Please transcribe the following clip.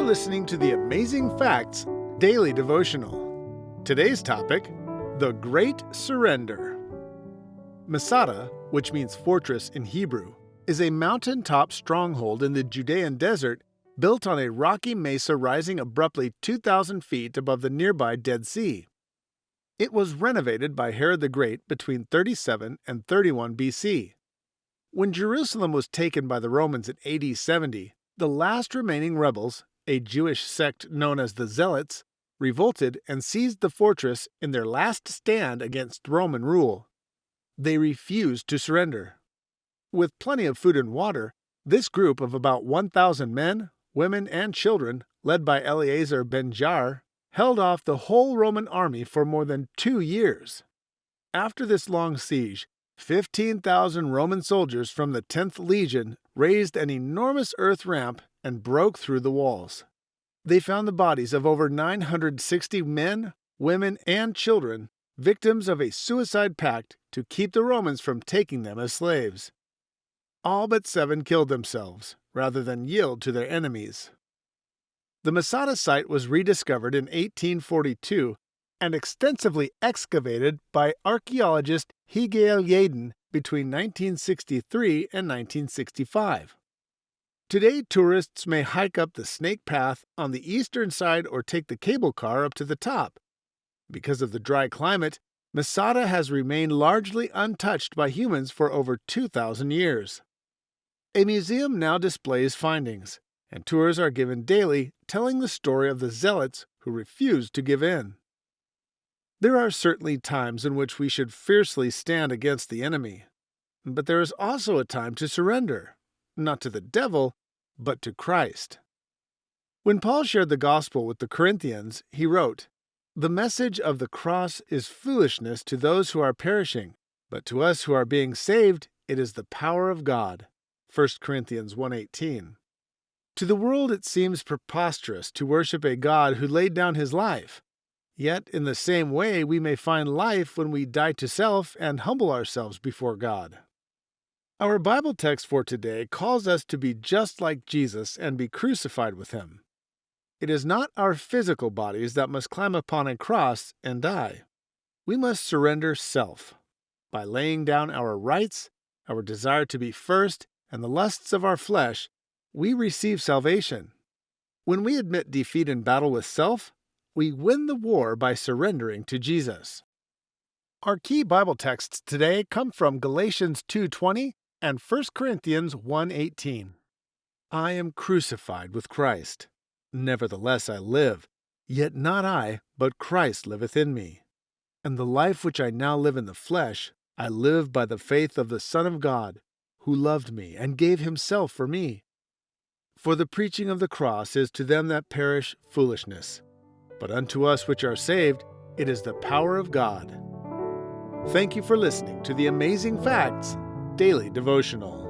listening to the Amazing Facts Daily Devotional. Today's topic, the Great Surrender. Masada, which means fortress in Hebrew, is a mountaintop stronghold in the Judean desert built on a rocky mesa rising abruptly 2,000 feet above the nearby Dead Sea. It was renovated by Herod the Great between 37 and 31 BC. When Jerusalem was taken by the Romans in AD 70, the last remaining rebels, a Jewish sect known as the Zealots, revolted and seized the fortress in their last stand against Roman rule. They refused to surrender. With plenty of food and water, this group of about 1,000 men, women, and children, led by Eleazar ben Jair, held off the whole Roman army for more than 2 years. After this long siege, 15,000 Roman soldiers from the 10th Legion raised an enormous earth ramp and broke through the walls. They found the bodies of over 960 men, women, and children, victims of a suicide pact to keep the Romans from taking them as slaves. All but 7 killed themselves, rather than yield to their enemies. The Masada site was rediscovered in 1842 and extensively excavated by archaeologist Higael Yaden between 1963 and 1965. Today, tourists may hike up the Snake Path on the eastern side or take the cable car up to the top. Because of the dry climate, Masada has remained largely untouched by humans for over 2,000 years. A museum now displays findings, and tours are given daily telling the story of the zealots who refused to give in. There are certainly times in which we should fiercely stand against the enemy, but there is also a time to surrender, not to the devil, but to Christ. When Paul shared the gospel with the Corinthians, he wrote, "The message of the cross is foolishness to those who are perishing, but to us who are being saved, it is the power of God." 1 Corinthians 1:18. To the world it seems preposterous to worship a God who laid down his life. Yet, in the same way, we may find life when we die to self and humble ourselves before God. Our Bible text for today calls us to be just like Jesus and be crucified with him. It is not our physical bodies that must climb upon a cross and die. We must surrender self. By laying down our rights, our desire to be first, and the lusts of our flesh, we receive salvation. When we admit defeat in battle with self, we win the war by surrendering to Jesus. Our key Bible texts today come from Galatians 2:20 and 1 Corinthians 1:18. I am crucified with Christ. Nevertheless I live, yet not I, but Christ liveth in me. And the life which I now live in the flesh, I live by the faith of the Son of God, who loved me and gave himself for me. For the preaching of the cross is to them that perish foolishness, but unto us which are saved, it is the power of God. Thank you for listening to the Amazing Facts Daily Devotional.